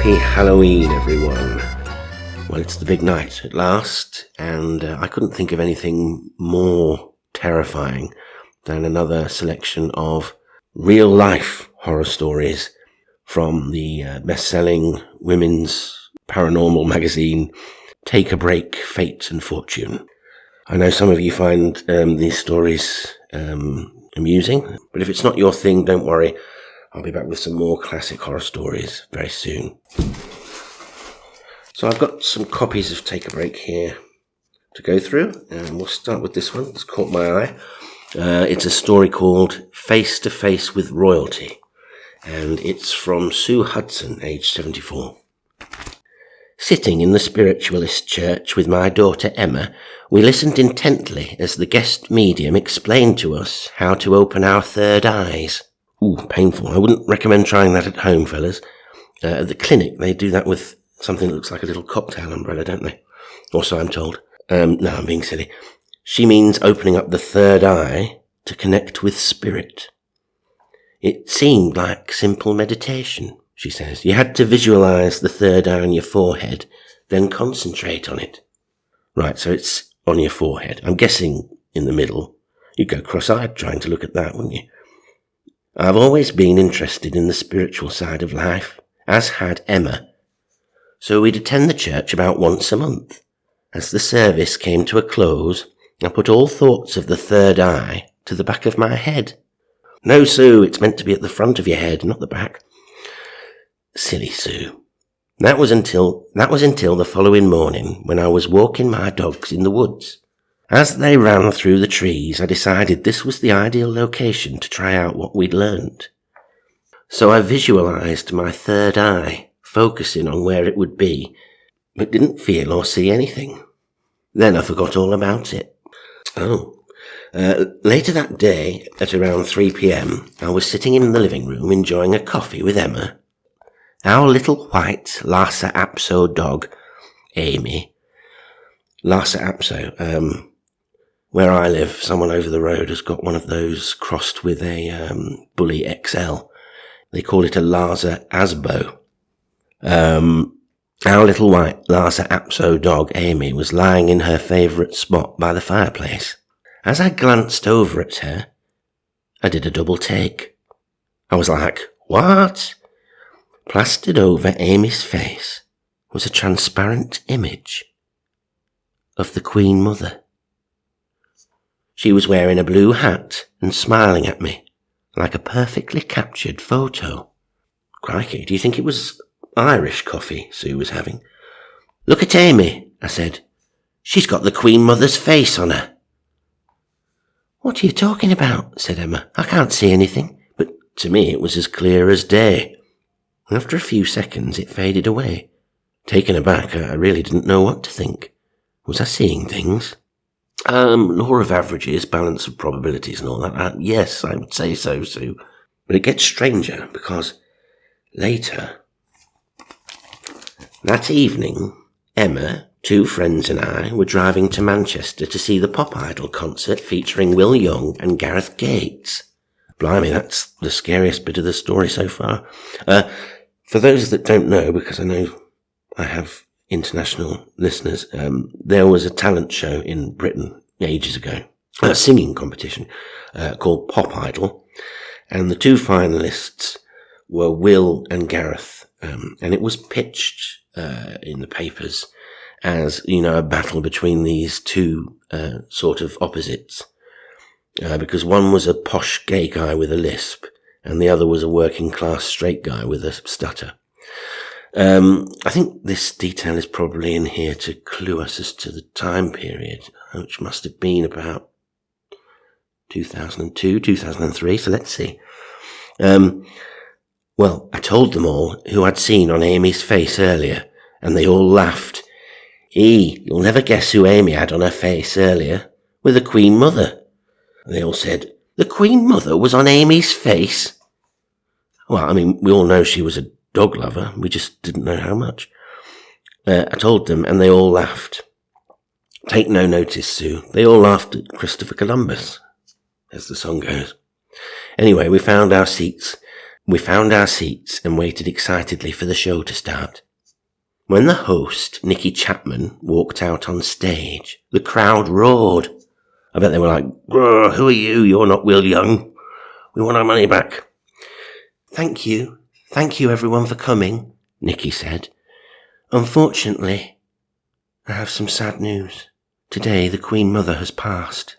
Happy Halloween, everyone. Well, it's the big night at last, and I couldn't think of anything more terrifying than another selection of real-life horror stories from the best-selling women's paranormal magazine, Take a Break, Fate and Fortune. I know some of you find these stories amusing, but if it's not your thing, don't worry. I'll be back with some more classic horror stories very soon. So I've got some copies of Take a Break here to go through, and we'll start with this one. It's caught my eye. It's a story called Face to Face with Royalty, and it's from Sue Hudson, aged 74. Sitting in the spiritualist church with my daughter Emma, we listened intently as the guest medium explained to us how to open our third eyes. Ooh, painful. I wouldn't recommend trying that at home, fellas. At the clinic, they do that with something that looks like a little cocktail umbrella, don't they? Or so I'm told. No, I'm being silly. She means opening up the third eye to connect with spirit. It seemed like simple meditation, she says. You had to visualize the third eye on your forehead, then concentrate on it. Right, so it's on your forehead. I'm guessing in the middle. You'd go cross-eyed trying to look at that, wouldn't you? I've always been interested in the spiritual side of life, as had Emma. So we'd attend the church about once a month. As the service came to a close, I put all thoughts of the third eye to the back of my head. No, Sue, it's meant to be at the front of your head, not the back. Silly Sue. That was until the following morning when I was walking my dogs in the woods. As they ran through the trees, I decided this was the ideal location to try out what we'd learned. So I visualized my third eye, focusing on where it would be, but didn't feel or see anything. Then I forgot all about it. Later that day, at around 3 p.m, I was sitting in the living room enjoying a coffee with Emma. Our little white Lhasa Apso dog, Amy. Lhasa Apso, where I live, someone over the road has got one of those crossed with a Bully XL. They call it a Lhasa Asbo. Our little white Lhasa Apso dog, Amy, was lying in her favourite spot by the fireplace. As I glanced over at her, I did a double take. I was like, what? Plastered over Amy's face was a transparent image of the Queen Mother. She was wearing a blue hat and smiling at me, like a perfectly captured photo. Crikey, do you think it was Irish coffee Sue was having? Look at Amy, I said. She's got the Queen Mother's face on her. What are you talking about? Said Emma. I can't see anything. But to me it was as clear as day. After a few seconds it faded away. Taken aback, I really didn't know what to think. Was I seeing things? Law of averages, balance of probabilities and all that. Yes, I would say so, Sue. But it gets stranger because later, that evening, Emma, 2 friends and I were driving to Manchester to see the Pop Idol concert featuring Will Young and Gareth Gates. Blimey, that's the scariest bit of the story so far. For those that don't know, because I know I have international listeners, there was a talent show in Britain ages ago, a singing competition called Pop Idol, and the 2 finalists were Will and Gareth, and it was pitched in the papers as, a battle between these 2 sort of opposites, because one was a posh gay guy with a lisp, and the other was a working class straight guy with a stutter. I think this detail is probably in here to clue us as to the time period, which must have been about 2002, 2003, so let's see. Well, I told them all who I'd seen on Amy's face earlier, and they all laughed. You'll never guess who Amy had on her face earlier, with the Queen Mother. And they all said, the Queen Mother was on Amy's face? Well, I mean, we all know she was a dog lover, we just didn't know how much. I told them, and they all laughed. Take no notice, Sue. They all laughed at Christopher Columbus, as the song goes. Anyway, we found our seats We found our seats and waited excitedly for the show to start. When the host, Nicky Chapman, walked out on stage, the crowd roared. I bet they were like, "Who are you? You're not Will Young. We want our money back." Thank you everyone for coming," Nicky said. "Unfortunately, I have some sad news. Today the Queen Mother has passed."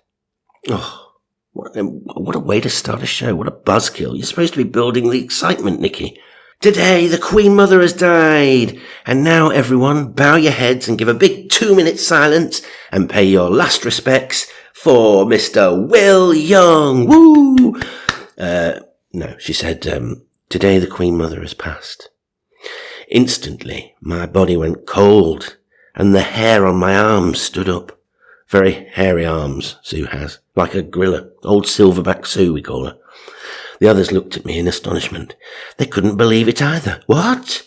Oh, what a way to start a show. What a buzzkill. You're supposed to be building the excitement, Nicky. "Today the Queen Mother has died. And now everyone, bow your heads and give a big 2-minute silence and pay your last respects for Mr. Will Young. Woo!" No, she said, "Today the Queen Mother has passed." Instantly, my body went cold and the hair on my arms stood up. Very hairy arms, Sue has, like a gorilla. Old Silverback Sue, we call her. The others looked at me in astonishment. They couldn't believe it either. What?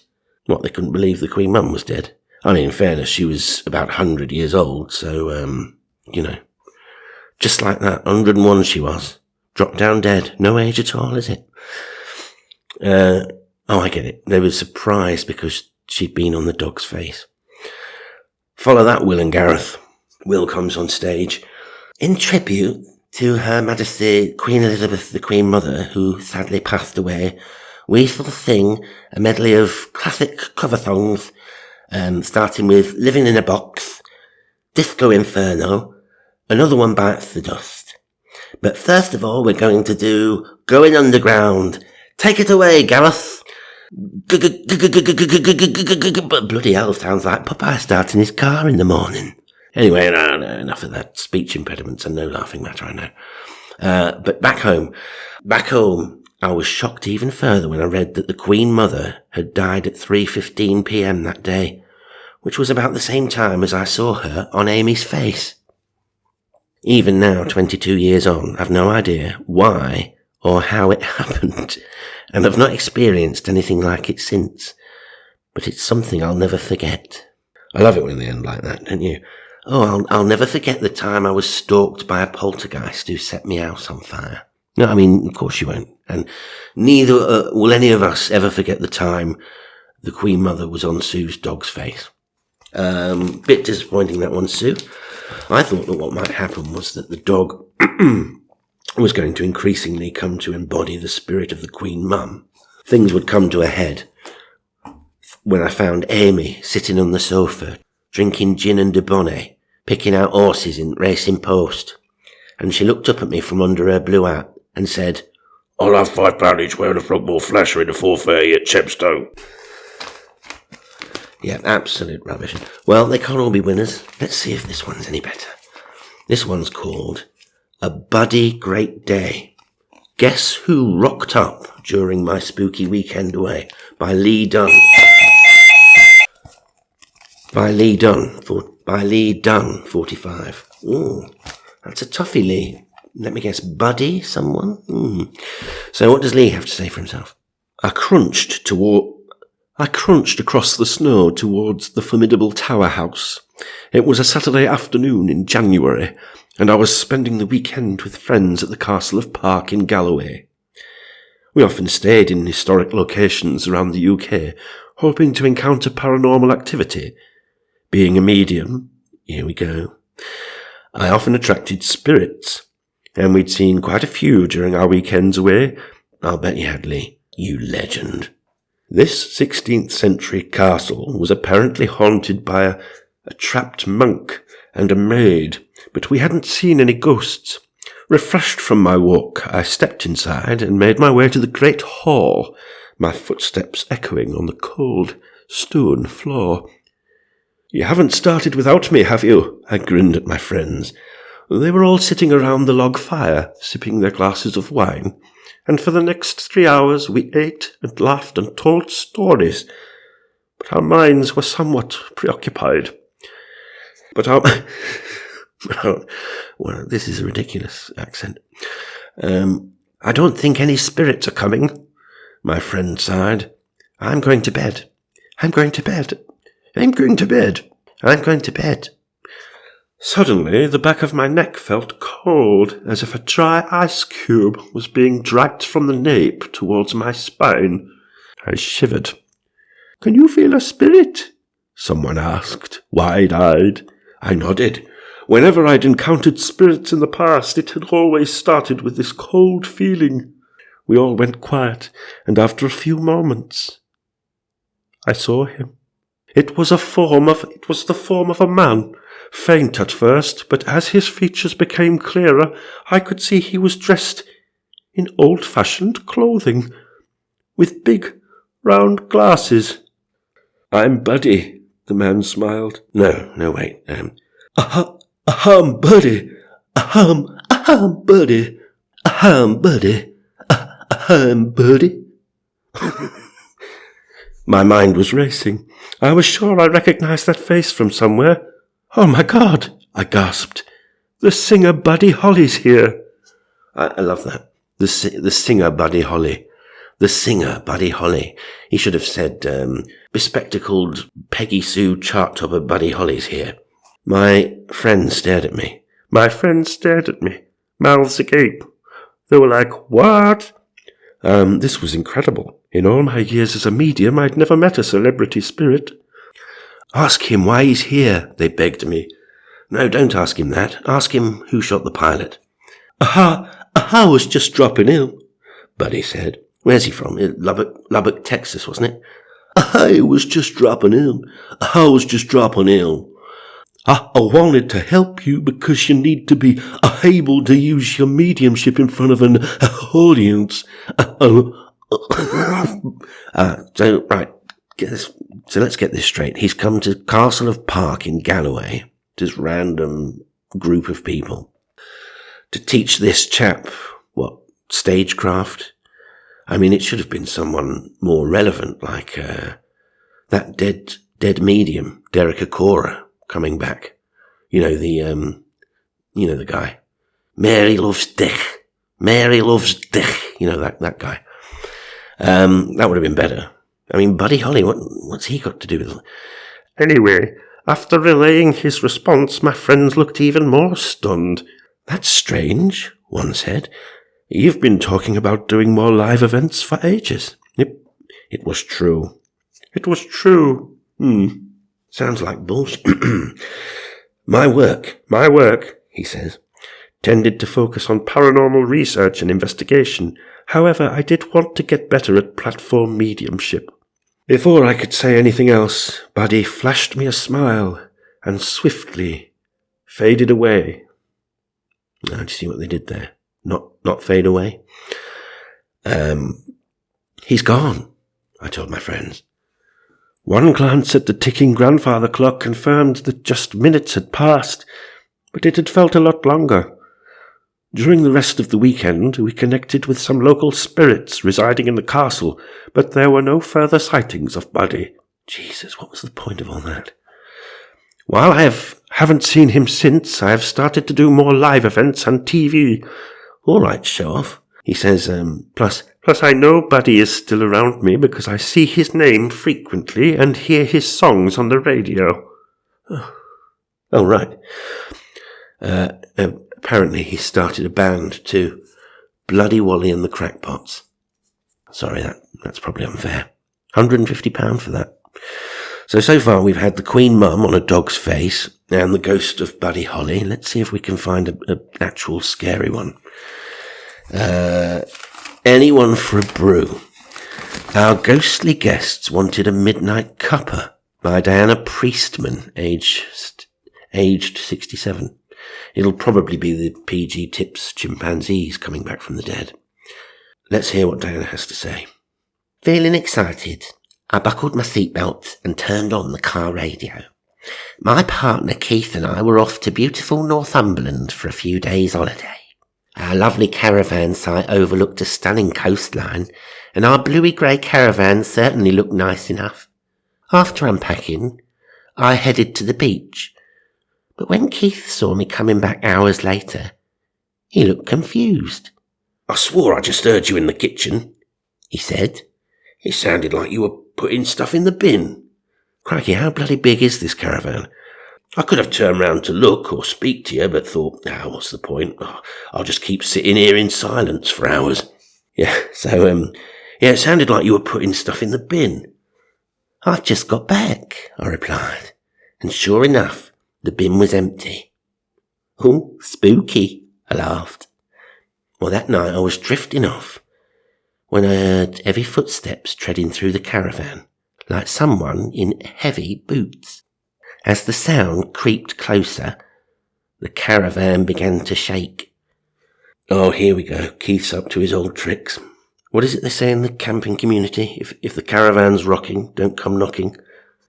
They couldn't believe the Queen Mum was dead. I mean, in fairness, she was about 100 years old, so, just like that, 101 she was. Dropped down dead. No age at all, is it? I get it. They were surprised because she'd been on the dog's face. Follow that, Will and Gareth. Will comes on stage. "In tribute to Her Majesty Queen Elizabeth, the Queen Mother, who sadly passed away, we shall sing a medley of classic cover songs, starting with Living in a Box, Disco Inferno, Another One Bites the Dust. But first of all, we're going to do Going Underground. Take it away, Gareth." Bloody hell, sounds like Popeye starting his car in the morning. Anyway, no, enough of that. Speech impediments are no laughing matter, I know. But back home, I was shocked even further when I read that the Queen Mother had died at 3:15 p.m. that day, which was about the same time as I saw her on Amy's face. Even now, 22 years on, I've no idea why or how it happened, and I've not experienced anything like it since. But it's something I'll never forget. I love it when they end like that, don't you? Oh, I'll never forget the time I was stalked by a poltergeist who set my house on fire. No, I mean, of course you won't. And neither will any of us ever forget the time the Queen Mother was on Sue's dog's face. Bit disappointing, that one, Sue. I thought that what might happen was that the dog was going to increasingly come to embody the spirit of the Queen Mum. Things would come to a head when I found Amy sitting on the sofa, drinking gin and debonnaire, picking out horses in Racing Post. And she looked up at me from under her blue hat and said, "I'll have £5 each way on a Frogmore Flasher in a 4:30 at Chepstow." Yeah, absolute rubbish. Well, they can't all be winners. Let's see if this one's any better. This one's called A Buddy Great Day. Guess Who Rocked Up During My Spooky Weekend Away, by Lee Dunn. By Lee Dunn, 45. Ooh, that's a toughie, Lee. Let me guess, Buddy, someone? So what does Lee have to say for himself? I crunched across the snow towards the formidable Tower House. It was a Saturday afternoon in January, and I was spending the weekend with friends at the Castle of Park in Galloway. We often stayed in historic locations around the UK, hoping to encounter paranormal activity. Being a medium, here we go, I often attracted spirits, and we'd seen quite a few during our weekends away. I'll bet you had, Lee. You legend. This 16th century castle was apparently haunted by a trapped monk and a maid, but we hadn't seen any ghosts. Refreshed from my walk, I stepped inside and made my way to the great hall, my footsteps echoing on the cold stone floor. "You haven't started without me, have you?" I grinned at my friends. They were all sitting around the log fire, sipping their glasses of wine, and for the next 3 hours we ate and laughed and told stories. But our minds were somewhat preoccupied. Well, this is a ridiculous accent. "I don't think any spirits are coming," my friend sighed. I'm going to bed. I'm going to bed. I'm going to bed. I'm going to bed." Suddenly, the back of my neck felt cold, as if a dry ice cube was being dragged from the nape towards my spine. I shivered. "Can you feel a spirit?" someone asked, wide-eyed. I nodded. Whenever I'd encountered spirits in the past, it had always started with this cold feeling. We all went quiet, and after a few moments, I saw him. It was the form of a man, faint at first, but as his features became clearer, I could see he was dressed in old-fashioned clothing, with big, round glasses. "I'm Buddy," the man smiled. No, wait. Ahem, Buddy. Ahem, Buddy. Ahem, Buddy. Ahem, Buddy. My mind was racing. I was sure I recognized that face from somewhere. "Oh, my God," I gasped. "The singer Buddy Holly's here." I love that. The singer Buddy Holly. The singer Buddy Holly. He should have said, bespectacled Peggy Sue chart topper Buddy Holly's here. My friends stared at me. Mouths agape. They were like, "What?" This was incredible. In all my years as a medium, I'd never met a celebrity spirit. "Ask him why he's here," they begged me. "No, don't ask him that. Ask him who shot the pilot." I was just dropping in," Buddy said. "Where's he from? Lubbock, Texas, wasn't it?" "I was just dropping in. I wanted to help you because you need to be able to use your mediumship in front of an audience." So let's get this straight. He's come to Castle of Park in Galloway, this random group of people, to teach this chap, stagecraft? I mean, it should have been someone more relevant, like that dead medium, Derek Acora, coming back. The guy. Mary loves Dick. That guy. That would have been better. I mean, Buddy Holly, what's he got to do with it? Anyway, after relaying his response, my friends looked even more stunned. "That's strange," one said. "You've been talking about doing more live events for ages." It was true. Sounds like bullshit. My work, he says, tended to focus on paranormal research and investigation. However, I did want to get better at platform mediumship. Before I could say anything else, Buddy flashed me a smile and swiftly faded away. Now, do you see what they did there? Not fade away. He's gone, I told my friends. One glance at the ticking grandfather clock confirmed that just minutes had passed, but it had felt a lot longer. During the rest of the weekend, we connected with some local spirits residing in the castle, but there were no further sightings of Buddy. Jesus, what was the point of all that? While I haven't seen him since, I have started to do more live events on TV. All right, show off. He says, plus I know Buddy is still around me because I see his name frequently and hear his songs on the radio. Oh, right. Apparently he started a band too. Bloody Wally and the Crackpots. Sorry, that's probably unfair. £150 for that. So far we've had the Queen Mum on a dog's face and the ghost of Buddy Holly. Let's see if we can find an actual scary one. Anyone for a brew? Our ghostly guests wanted a Midnight Cuppa by Diana Priestman, aged 67. It'll probably be the PG Tips chimpanzees coming back from the dead. Let's hear what Diana has to say. Feeling excited, I buckled my seatbelt and turned on the car radio. My partner Keith and I were off to beautiful Northumberland for a few days' holiday. Our lovely caravan site overlooked a stunning coastline, and our bluey-grey caravan certainly looked nice enough. After unpacking, I headed to the beach, but when Keith saw me coming back hours later, he looked confused. I swore I just heard you in the kitchen, he said. It sounded like you were putting stuff in the bin. Crikey, how bloody big is this caravan? I could have turned round to look or speak to you, but thought, what's the point? I'll just keep sitting here in silence for hours. So it sounded like you were putting stuff in the bin. I've just got back, I replied, and sure enough, the bin was empty. Oh, spooky, I laughed. Well, that night I was drifting off when I heard heavy footsteps treading through the caravan, like someone in heavy boots. As the sound creeped closer, the caravan began to shake. Oh, here we go. Keith's up to his old tricks. What is it they say in the camping community? If the caravan's rocking, don't come knocking.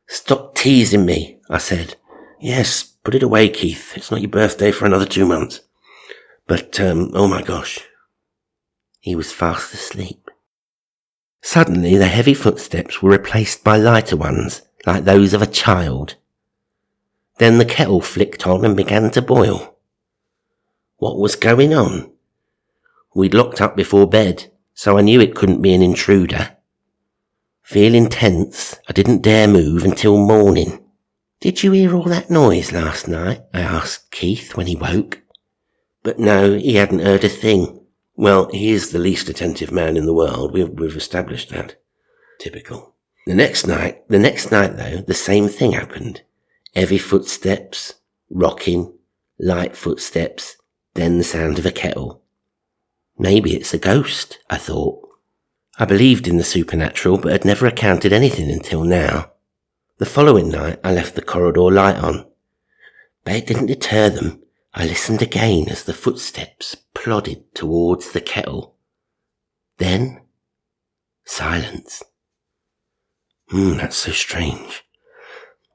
Stop teasing me, I said. Yes, put it away, Keith. It's not your birthday for another 2 months. But, oh my gosh. He was fast asleep. Suddenly, the heavy footsteps were replaced by lighter ones, like those of a child. Then the kettle flicked on and began to boil. What was going on? We'd locked up before bed, so I knew it couldn't be an intruder. Feeling tense, I didn't dare move until morning. Did you hear all that noise last night? I asked Keith when he woke. But no, he hadn't heard a thing. Well, he is the least attentive man in the world. We've established that. Typical. The next night though, the same thing happened. Heavy footsteps, rocking, light footsteps, then the sound of a kettle. Maybe it's a ghost, I thought. I believed in the supernatural, but had never encountered anything until now. The following night, I left the corridor light on. But it didn't deter them. I listened again as the footsteps plodded towards the kettle. Then, silence. That's so strange.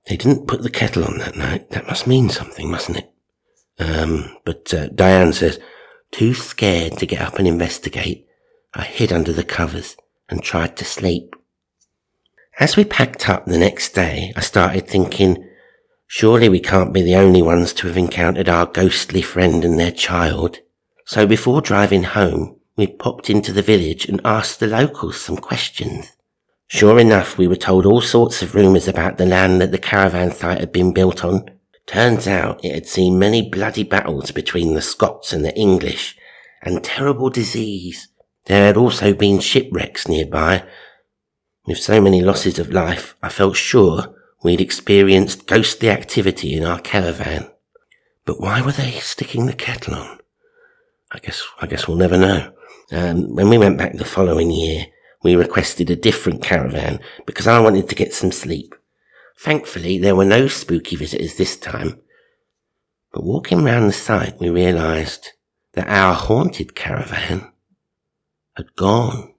They didn't put the kettle on that night. That must mean something, mustn't it? But Diane says, too scared to get up and investigate, I hid under the covers and tried to sleep. As we packed up the next day, I started thinking, surely we can't be the only ones to have encountered our ghostly friend and their child. So before driving home, we popped into the village and asked the locals some questions. Sure enough, we were told all sorts of rumours about the land that the caravan site had been built on. Turns out it had seen many bloody battles between the Scots and the English, and terrible disease. There had also been shipwrecks nearby. With so many losses of life, I felt sure we'd experienced ghostly activity in our caravan. But why were they sticking the kettle on? I guess we'll never know. When we went back the following year, we requested a different caravan because I wanted to get some sleep. Thankfully, there were no spooky visitors this time. But walking round the site, we realised that our haunted caravan had gone.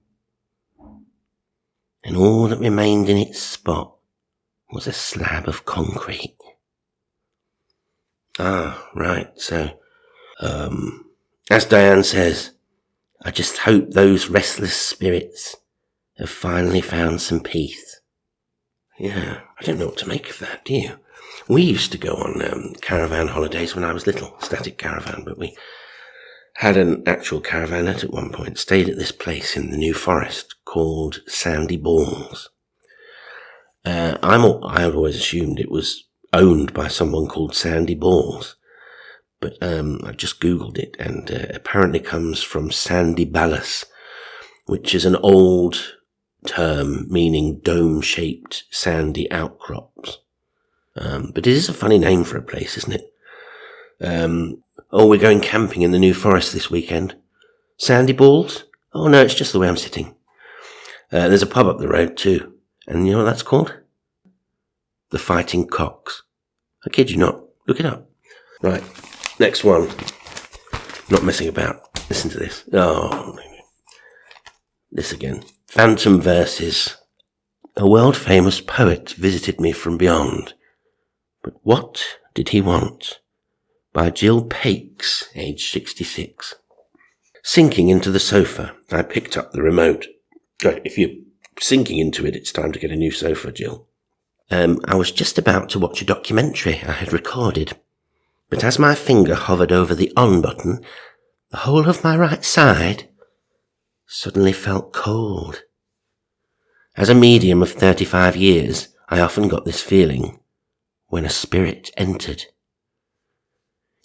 And all that remained in its spot was a slab of concrete. Right, so, as Diane says, I just hope those restless spirits have finally found some peace. Yeah, I don't know what to make of that, do you? We used to go on caravan holidays when I was little, static caravan, but we had an actual caravanette at one point, stayed at this place in the New Forest called Sandy Balls. I had always assumed it was owned by someone called Sandy Balls, but I just googled it, and apparently comes from Sandy Ballas, which is an old term meaning dome-shaped sandy outcrops. But it is a funny name for a place, isn't it? We're going camping in the New Forest this weekend. Sandy Balls? Oh no, it's just the way I'm sitting. There's a pub up the road too, and you know what that's called? The Fighting Cocks. I kid you not. Look it up. Right, next one. Not messing about. Listen to this. Oh, this again. Phantom Verses. A world-famous poet visited me from beyond. But what did he want? By Jill Pakes, age 66. Sinking into the sofa, I picked up the remote. If you're sinking into it, it's time to get a new sofa, Jill. I was just about to watch a documentary I had recorded, but as my finger hovered over the on button, the whole of my right side suddenly felt cold. As a medium of 35 years, I often got this feeling when a spirit entered.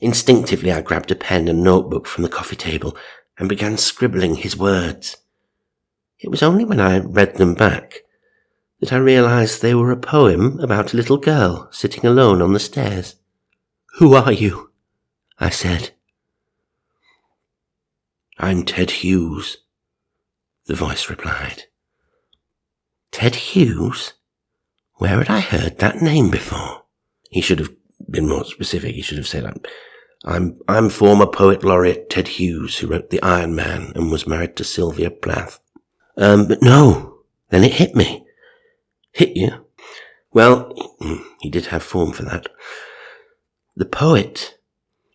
Instinctively, I grabbed a pen and notebook from the coffee table and began scribbling his words. It was only when I read them back that I realized they were a poem about a little girl sitting alone on the stairs. "Who are you?" I said. "I'm Ted Hughes," the voice replied. Ted Hughes? Where had I heard that name before? He should have been more specific. He should have said, I'm former poet laureate Ted Hughes, who wrote The Iron Man and was married to Sylvia Plath. But no. Then it hit me. Hit you? Well, he did have form for that. The poet.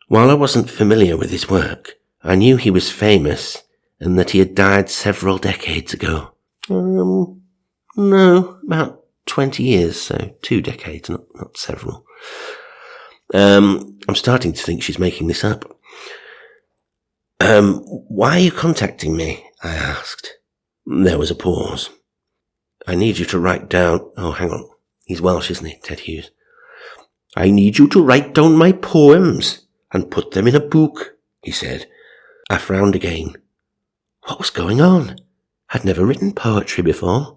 While I wasn't familiar with his work, I knew he was famous and that he had died several decades ago. No, about 20 years, so 2 decades, not several. I'm starting to think she's making this up. Why are you contacting me? I asked. There was a pause. I need you to write down... Oh, hang on. He's Welsh, isn't he, Ted Hughes? I need you to write down my poems and put them in a book, he said. I frowned again. What was going on? I'd never written poetry before.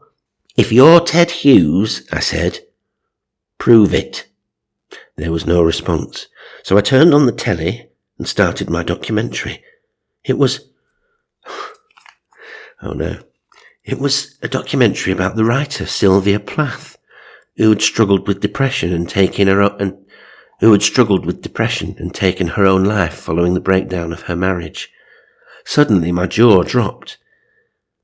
If you're Ted Hughes, I said, prove it. There was no response, so I turned on the telly and started my documentary. It was... Oh no. It was a documentary about the writer Sylvia Plath, who had struggled with depression and taken her own life following the breakdown of her marriage. Suddenly my jaw dropped.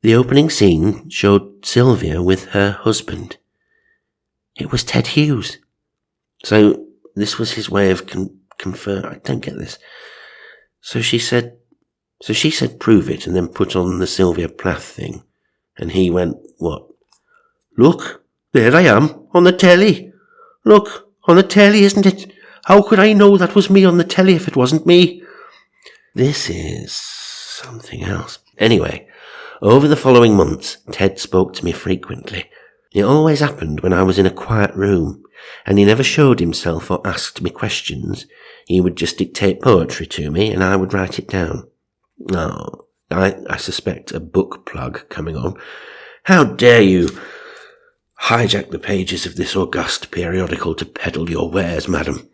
The opening scene showed Sylvia with her husband. It was Ted Hughes. So this was his way of confirming. I don't get this. So she said, prove it, and then put on the Sylvia Plath thing. And he went, what? Look, there I am, on the telly. Look, on the telly, isn't it? How could I know that was me on the telly if it wasn't me? This is something else. Anyway, over the following months, Ted spoke to me frequently. It always happened when I was in a quiet room, and he never showed himself or asked me questions. He would just dictate poetry to me, and I would write it down. Oh, I suspect a book plug coming on. How dare you hijack the pages of this august periodical to peddle your wares, madam?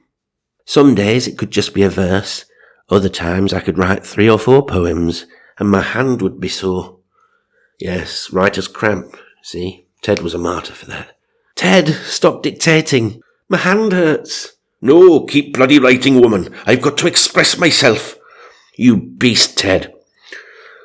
Some days it could just be a verse. Other times I could write 3 or 4 poems, and my hand would be sore. Yes, writer's cramp. See, Ted was a martyr for that. Ted, stop dictating. My hand hurts. No, keep bloody writing, woman. I've got to express myself. You beast, Ted.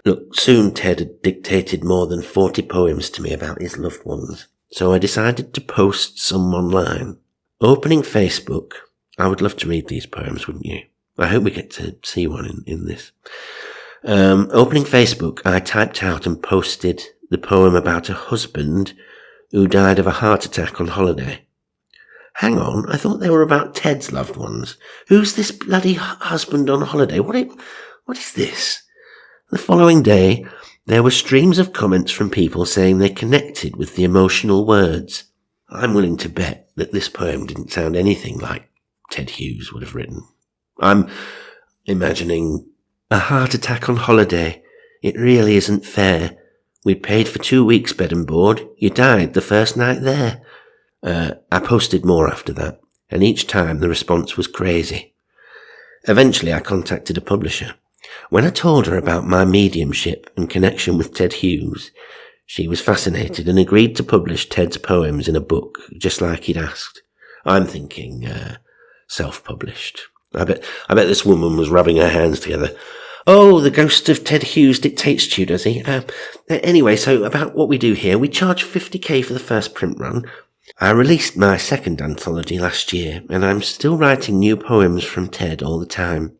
Look, soon Ted had dictated more than 40 poems to me about his loved ones, so I decided to post some online. Opening Facebook, I would love to read these poems, wouldn't you? I hope we get to see one in this. Opening Facebook, I typed out and posted the poem about a husband who died of a heart attack on holiday. Hang on, I thought they were about Ted's loved ones. Who's this bloody husband on holiday? What is this? The following day, there were streams of comments from people saying they connected with the emotional words. I'm willing to bet that this poem didn't sound anything like Ted Hughes would have written. I'm imagining a heart attack on holiday. It really isn't fair. We paid for 2 weeks bed and board. You died the first night there. I posted more after that, and each time the response was crazy. Eventually I contacted a publisher. When I told her about my mediumship and connection with Ted Hughes, she was fascinated and agreed to publish Ted's poems in a book, just like he'd asked. I'm thinking, self-published. I bet this woman was rubbing her hands together. Oh, the ghost of Ted Hughes dictates to you, does he? Anyway, so about what we do here, we charge $50,000 for the first print run. I released my second anthology last year, and I'm still writing new poems from Ted all the time.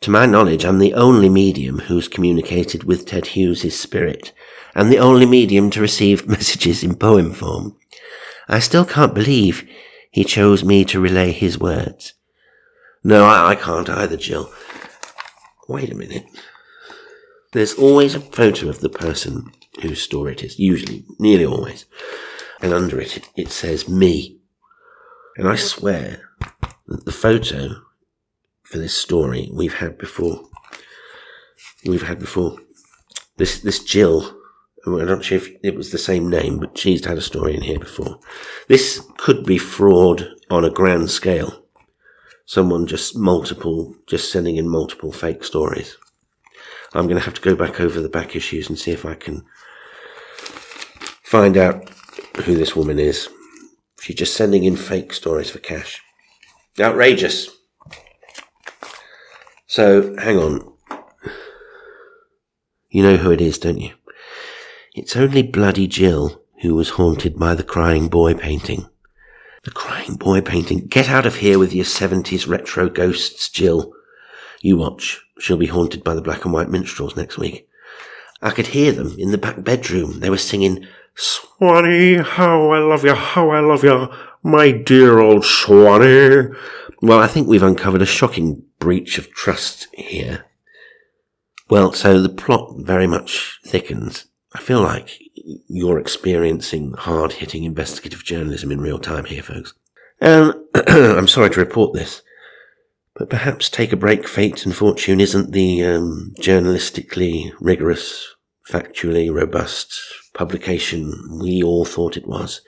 To my knowledge, I'm the only medium who's communicated with Ted Hughes' spirit, and the only medium to receive messages in poem form. I still can't believe he chose me to relay his words. No, I can't either, Jill. Wait a minute. There's always a photo of the person whose story it is, usually, nearly always. And under it says me. And I swear that the photo for this story we've had before. This Jill, I'm not sure if it was the same name, but she's had a story in here before. This could be fraud on a grand scale. Someone just sending in multiple fake stories. I'm going to have to go back over the back issues and see if I can find out who this woman is. She's just sending in fake stories for cash. Outrageous. So, hang on. You know who it is, don't you? It's only bloody Jill who was haunted by the crying boy painting. The crying boy painting. Get out of here with your 70s retro ghosts, Jill. You watch. She'll be haunted by the black and white minstrels next week. I could hear them in the back bedroom. They were singing, "Swanee, how I love you, my dear old Swanee." Well, I think we've uncovered a shocking breach of trust here. Well, so the plot very much thickens. I feel like you're experiencing hard-hitting investigative journalism in real time here, folks. And I'm sorry to report this, but perhaps Take a Break, Fate and Fortune isn't the journalistically rigorous, factually robust publication we all thought it was.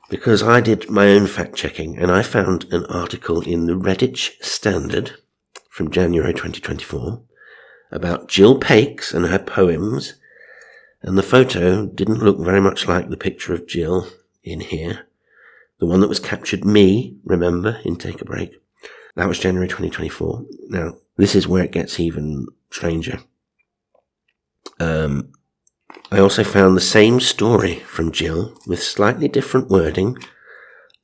Because I did my own fact-checking and I found an article in the Redditch Standard from January 2024 about Jill Pakes and her poems, and the photo didn't look very much like the picture of Jill in here. The one that was captured me, remember, in Take a Break. That was January 2024. Now, this is where it gets even stranger. I also found the same story from Jill with slightly different wording.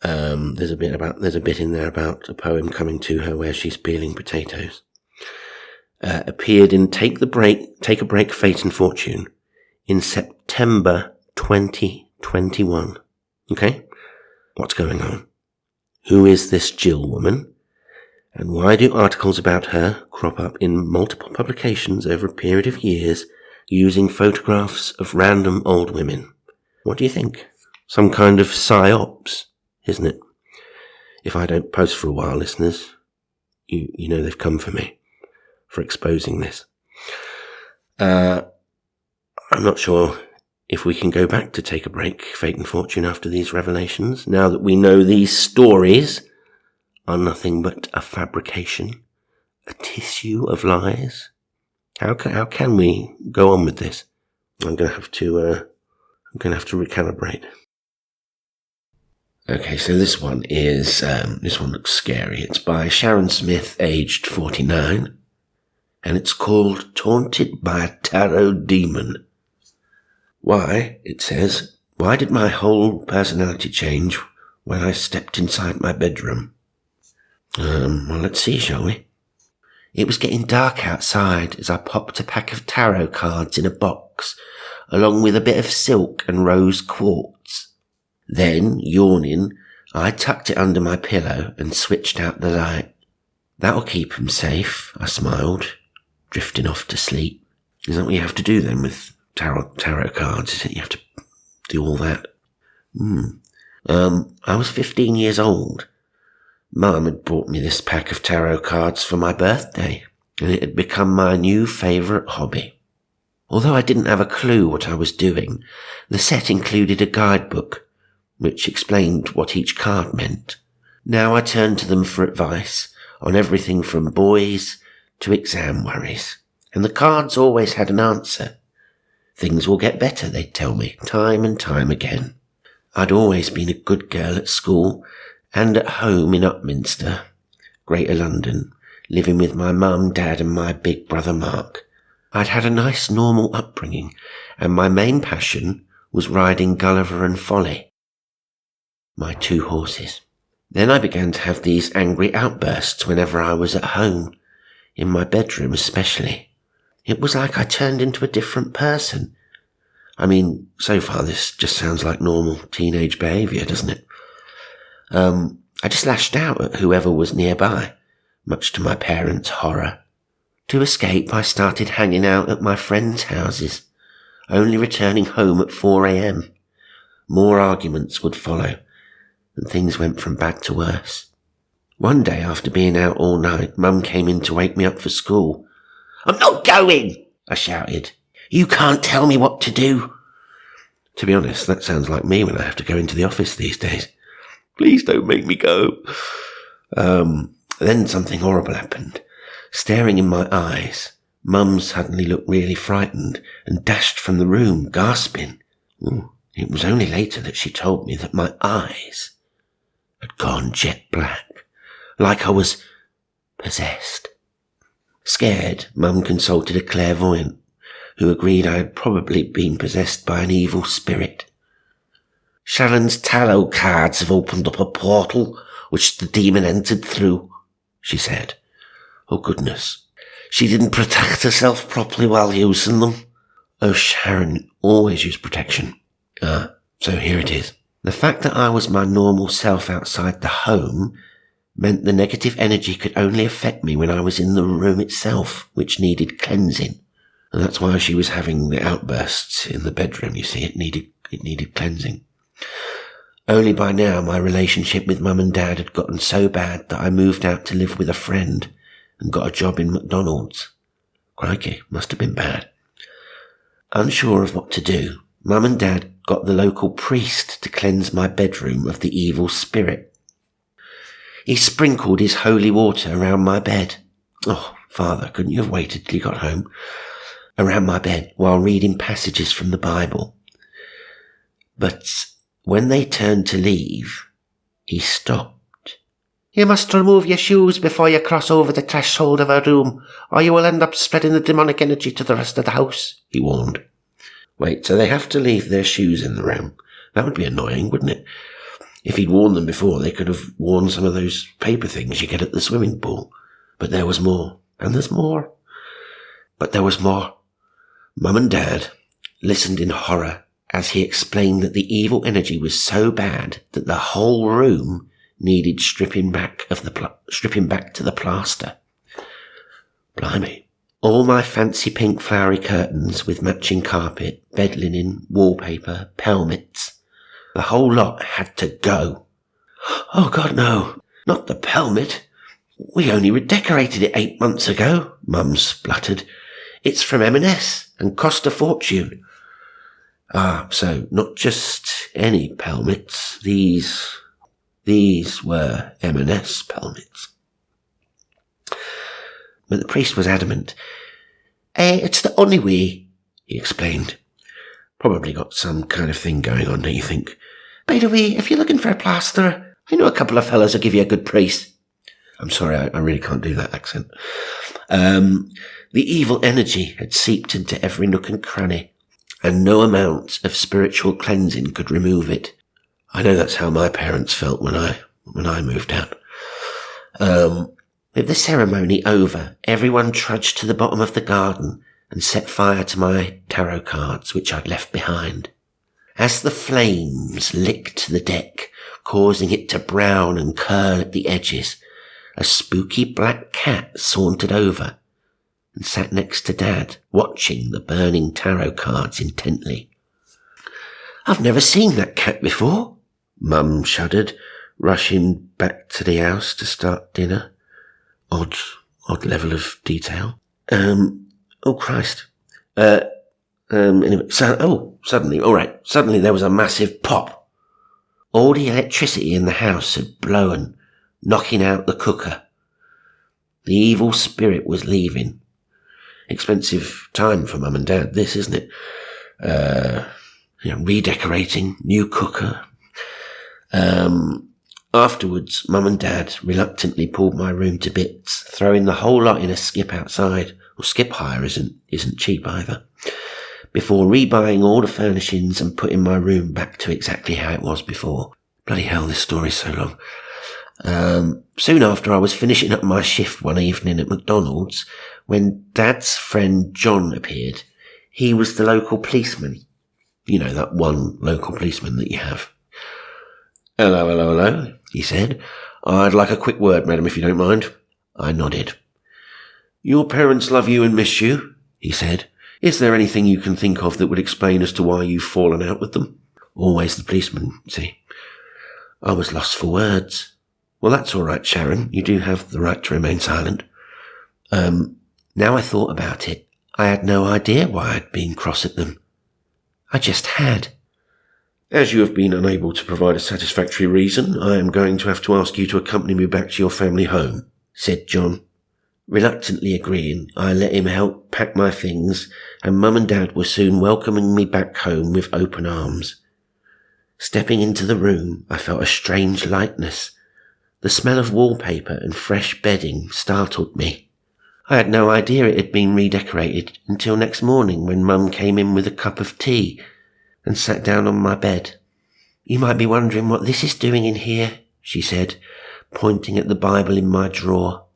There's a bit in there about a poem coming to her where she's peeling potatoes. Appeared in Take a Break, Fate and Fortune in September 2021. Okay? What's going on? Who is this Jill woman? And why do articles about her crop up in multiple publications over a period of years using photographs of random old women? What do you think? Some kind of psyops, isn't it? If I don't post for a while, listeners, you know they've come for me for exposing this. I'm not sure if we can go back to Take a Break, Fate and Fortune after these revelations, now that we know these stories are nothing but a fabrication, a tissue of lies. How can we go on with this? I'm going to have to recalibrate. Okay, so this one looks scary. It's by Sharon Smith, aged 49. And it's called Taunted by a Tarot Demon. Why, it says, why did my whole personality change when I stepped inside my bedroom? Well, let's see, shall we? It was getting dark outside as I popped a pack of tarot cards in a box, along with a bit of silk and rose quartz. Then, yawning, I tucked it under my pillow and switched out the light. That'll keep him safe, I smiled, drifting off to sleep. Is that what you have to do then with tarot cards? Is it you have to do all that? I was 15 years old. Mum had brought me this pack of tarot cards for my birthday, and it had become my new favourite hobby. Although I didn't have a clue what I was doing, the set included a guidebook, which explained what each card meant. Now I turned to them for advice on everything from boys to exam worries, and the cards always had an answer. Things will get better, they'd tell me, time and time again. I'd always been a good girl at school and at home in Upminster, Greater London, living with my mum, dad and my big brother Mark. I'd had a nice normal upbringing, and my main passion was riding Gulliver and Folly, my two horses. Then I began to have these angry outbursts whenever I was at home, in my bedroom especially. It was like I turned into a different person. I mean, so far this just sounds like normal teenage behaviour, doesn't it? I just lashed out at whoever was nearby, much to my parents' horror. To escape, I started hanging out at my friends' houses, only returning home at 4 a.m. More arguments would follow. and things went from bad to worse. One day, after being out all night, Mum came in to wake me up for school. "I'm not going!" I shouted. "You can't tell me what to do." To be honest, that sounds like me when I have to go into the office these days. "Please don't make me go." Then something horrible happened. Staring in my eyes, Mum suddenly looked really frightened and dashed from the room, gasping. It was only later that she told me that my eyes had gone jet black, like I was possessed. Scared, Mum consulted a clairvoyant, who agreed I had probably been possessed by an evil spirit. "Sharon's tarot cards have opened up a portal which the demon entered through," she said. Oh goodness. She didn't protect herself properly while using them. Oh, Sharon always used protection. So here it is. The fact that I was my normal self outside the home meant the negative energy could only affect me when I was in the room itself, which needed cleansing. And that's why she was having the outbursts in the bedroom, you see. It needed cleansing. Only by now my relationship with Mum and Dad had gotten so bad that I moved out to live with a friend and got a job in McDonald's. Crikey, must have been bad. Unsure of what to do, Mum and Dad got the local priest to cleanse my bedroom of the evil spirit. He sprinkled his holy water around my bed. Oh, Father, couldn't you have waited till you got home? Around my bed while reading passages from the Bible. But when they turned to leave, he stopped. "You must remove your shoes before you cross over the threshold of our room, or you will end up spreading the demonic energy to the rest of the house," he warned. Wait, so they have to leave their shoes in the room? That would be annoying, wouldn't it? If he'd warned them before, they could have worn some of those paper things you get at the swimming pool. But there was more. And there's more. But there was more. Mum and Dad listened in horror as he explained that the evil energy was so bad that the whole room needed stripping back to the plaster. Blimey. All my fancy pink flowery curtains with matching carpet, bed linen, wallpaper, pelmets. The whole lot had to go. "Oh God, no. Not the pelmet. We only redecorated it 8 months ago," Mum spluttered. "It's from M&S and cost a fortune." So not just any pelmets. These were M&S pelmets. But the priest was adamant. "It's the only way," he explained. Probably got some kind of thing going on, don't you think? "By the way, if you're looking for a plasterer, I know a couple of fellas will give you a good price." I'm sorry, I really can't do that accent. The evil energy had seeped into every nook and cranny, and no amount of spiritual cleansing could remove it. I know that's how my parents felt when I moved out. With the ceremony over, everyone trudged to the bottom of the garden and set fire to my tarot cards, which I'd left behind. As the flames licked the deck, causing it to brown and curl at the edges, a spooky black cat sauntered over and sat next to Dad, watching the burning tarot cards intently. "I've never seen that cat before," Mum shuddered, rushing back to the house to start dinner. Odd level of detail. Oh Christ. Anyway, suddenly there was a massive pop. All the electricity in the house had blown, knocking out the cooker. The evil spirit was leaving. Expensive time for Mum and Dad, this, isn't it? Redecorating, new cooker. Afterwards, Mum and Dad reluctantly pulled my room to bits, throwing the whole lot in a skip outside. Well, skip hire isn't cheap either. Before rebuying all the furnishings and putting my room back to exactly how it was before. Bloody hell, this story's so long. Soon after, I was finishing up my shift one evening at McDonald's when Dad's friend John appeared. He was the local policeman. You know, that one local policeman that you have. Hello, he said. "I'd like a quick word, madam, if you don't mind." I nodded. "Your parents love you and miss you," he said. "Is there anything you can think of that would explain as to why you've fallen out with them?" Always the policeman, see. I was lost for words. Well, that's all right, Sharon. You do have the right to remain silent. Now I thought about it, I had no idea why I'd been cross at them. I just had. As you have been unable to provide a satisfactory reason, I am going to have to ask you to accompany me back to your family home, said John. Reluctantly agreeing, I let him help pack my things, and Mum and Dad were soon welcoming me back home with open arms. Stepping into the room, I felt a strange lightness. The smell of wallpaper and fresh bedding startled me. I had no idea it had been redecorated until next morning when Mum came in with a cup of tea and sat down on my bed. You might be wondering what this is doing in here, she said, pointing at the Bible in my drawer.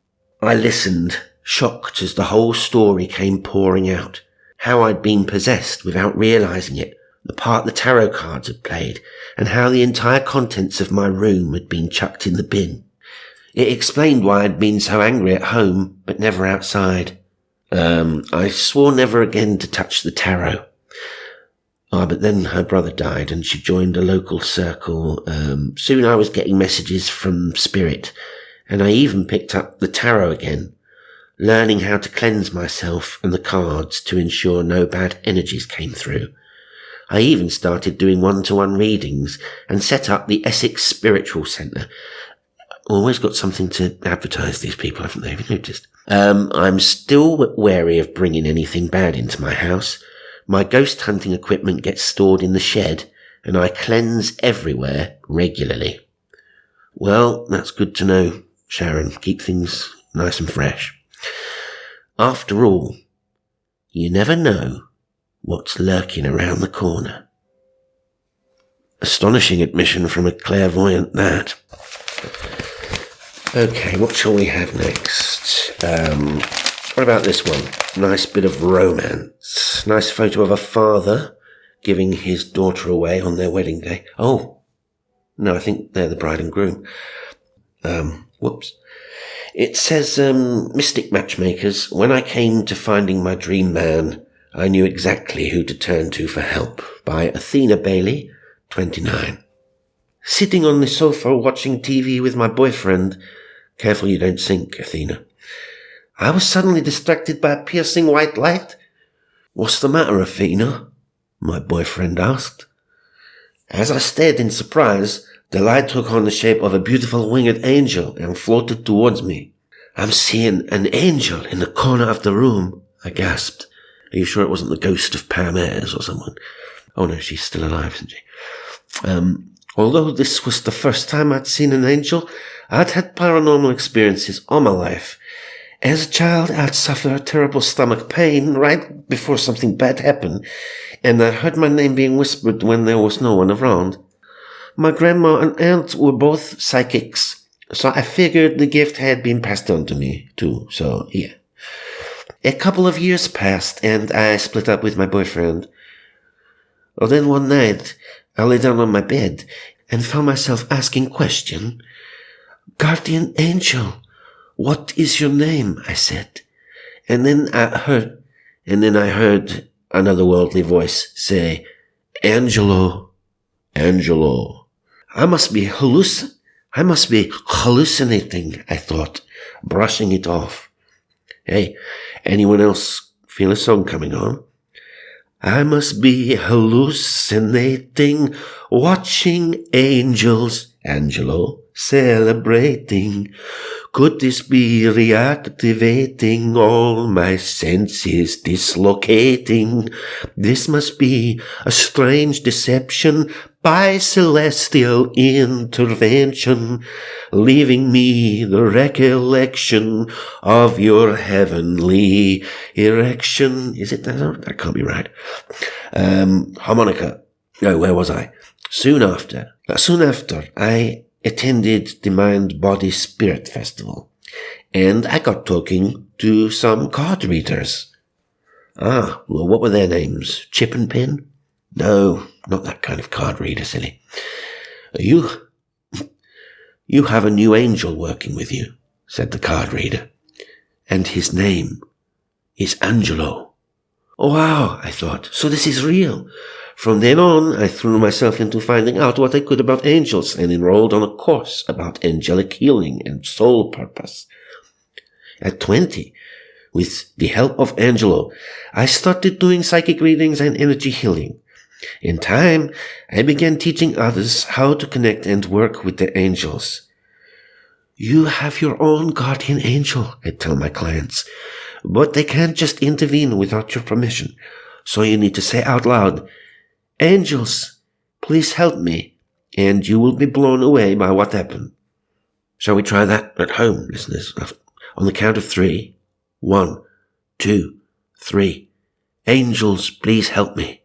I listened, shocked as the whole story came pouring out. How I'd been possessed without realizing it, the part the tarot cards had played, and how the entire contents of my room had been chucked in the bin. It explained why I'd been so angry at home, but never outside. I swore never again to touch the tarot. But then her brother died and she joined a local circle. Soon I was getting messages from Spirit, and I even picked up the tarot again, learning how to cleanse myself and the cards to ensure no bad energies came through. I even started doing one-to-one readings and set up the Essex Spiritual Centre. Always got something to advertise, these people, haven't they? Have you noticed? I'm still wary of bringing anything bad into my house. My ghost hunting equipment gets stored in the shed, and I cleanse everywhere regularly. Well, that's good to know, Sharon. Keep things nice and fresh. After all, you never know what's lurking around the corner. Astonishing admission from a clairvoyant, that. Okay, what shall we have next? What about this one? Nice bit of romance. Nice photo of a father giving his daughter away on their wedding day. Oh, no, I think they're the bride and groom. Whoops. It says, Mystic Matchmakers, when I came to finding my dream man, I knew exactly who to turn to for help. By Athena Bailey, 29. Sitting on the sofa watching TV with my boyfriend. Careful you don't sink, Athena. I was suddenly distracted by a piercing white light. What's the matter, Athena? My boyfriend asked. As I stared in surprise, the light took on the shape of a beautiful winged angel and floated towards me. I'm seeing an angel in the corner of the room, I gasped. Are you sure it wasn't the ghost of Pam Ayres or someone? Oh no, she's still alive, isn't she? Although this was the first time I'd seen an angel, I'd had paranormal experiences all my life. As a child, I'd suffer terrible stomach pain right before something bad happened, and I heard my name being whispered when there was no one around. My grandma and aunt were both psychics, so I figured the gift had been passed on to me, too, so yeah. A couple of years passed, and I split up with my boyfriend. Well, then one night, I lay down on my bed and found myself asking question. Guardian angel, what is your name? I said. And then I heard another worldly voice say, Angelo. I must be hallucinating, I thought, brushing it off. Hey, anyone else feel a song coming on? I must be hallucinating, watching angels, Angelo, celebrating. Could this be reactivating all my senses dislocating? This must be a strange deception by celestial intervention, leaving me the recollection of your heavenly erection. Is it that? That can't be right. Harmonica. No, where was I? Soon after, I attended the Mind Body Spirit Festival, and I got talking to some card readers. Well, what were their names? Chip and Pin? No, not that kind of card reader, silly. You have a new angel working with you, said the card reader, and his name is Angelo. Oh, wow, I thought, so this is real. From then on, I threw myself into finding out what I could about angels and enrolled on a course about angelic healing and soul purpose. At 20, with the help of Angelo, I started doing psychic readings and energy healing. In time, I began teaching others how to connect and work with the angels. You have your own guardian angel, I tell my clients, but they can't just intervene without your permission. So you need to say out loud, "Angels, please help me," and you will be blown away by what happened. Shall we try that at home, listeners? On the count of 3. 1, 2, 3. Angels, please help me.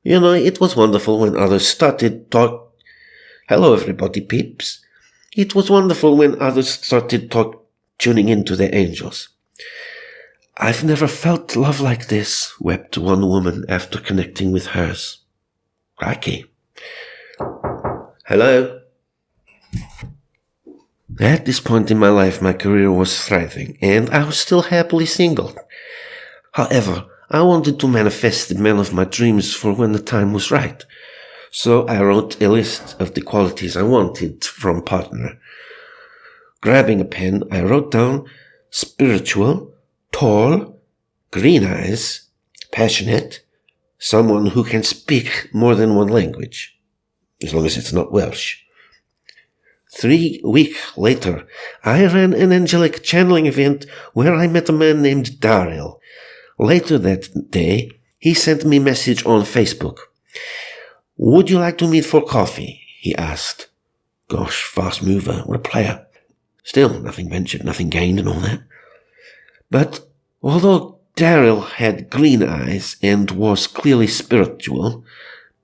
You know, it was wonderful when others started Hello, everybody, peeps. It was wonderful when others started tuning into the angels. I've never felt love like this, wept one woman after connecting with hers. Crikey. Hello. At this point in my life, my career was thriving, and I was still happily single. However, I wanted to manifest the man of my dreams for when the time was right. So I wrote a list of the qualities I wanted from a partner. Grabbing a pen, I wrote down spiritual, tall, green eyes, passionate, someone who can speak more than one language, as long as it's not Welsh. 3 weeks later, I ran an angelic channeling event where I met a man named Daryl. Later that day, he sent me a message on Facebook. "Would you like to meet for coffee?" he asked. Gosh, fast mover, what a player. Still, nothing ventured, nothing gained and all that. But although Daryl had green eyes and was clearly spiritual,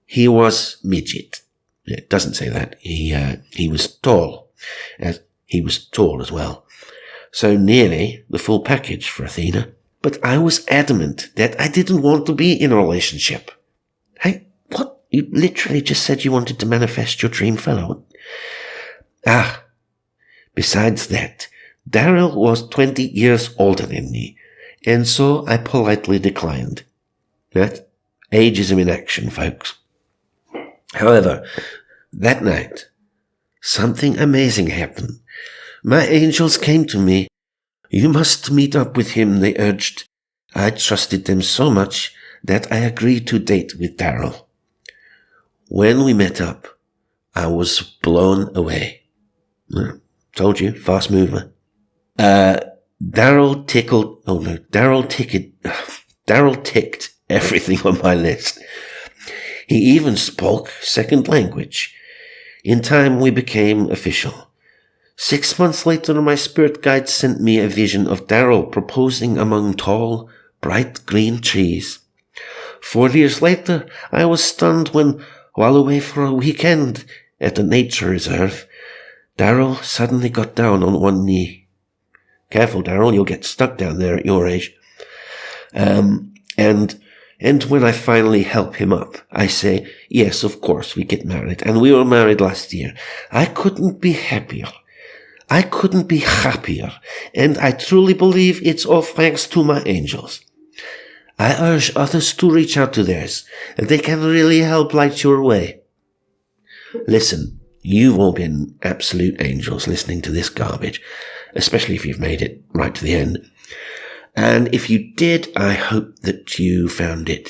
he was midget. It doesn't say that. He was tall. He was tall as well. So nearly the full package for Athena. But I was adamant that I didn't want to be in a relationship. Hey, what? You literally just said you wanted to manifest your dream fellow. Besides that, Daryl was 20 years older than me, and so I politely declined. That ageism in action, folks. However, that night, something amazing happened. My angels came to me. "You must meet up with him," they urged. I trusted them so much that I agreed to date with Daryl. When we met up, I was blown away. Told you, fast mover. Daryl ticked everything on my list. He even spoke second language. In time, we became official. 6 months later, my spirit guide sent me a vision of Daryl proposing among tall, bright green trees. 4 years later, I was stunned when, while away for a weekend at a nature reserve, Daryl suddenly got down on one knee. Careful, Daryl, you'll get stuck down there at your age. And when I finally help him up, I say, "Yes, of course, we get married, and we were married last year." I couldn't be happier. And I truly believe it's all thanks to my angels. I urge others to reach out to theirs. They can really help light your way. Listen, you've all been absolute angels listening to this garbage, especially if you've made it right to the end. And if you did, I hope that you found it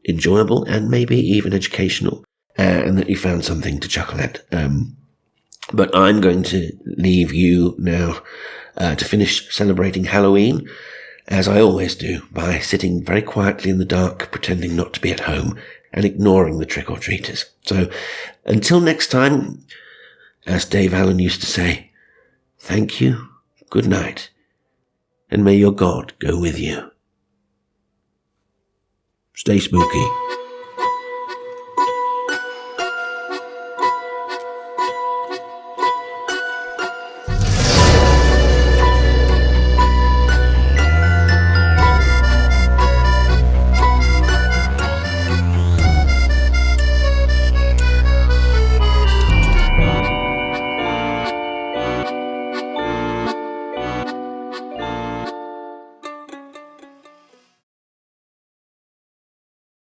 enjoyable and maybe even educational, and that you found something to chuckle at. But I'm going to leave you now to finish celebrating Halloween, as I always do, by sitting very quietly in the dark, pretending not to be at home, and ignoring the trick-or-treaters. So, until next time, as Dave Allen used to say, thank you, good night, and may your God go with you. Stay spooky.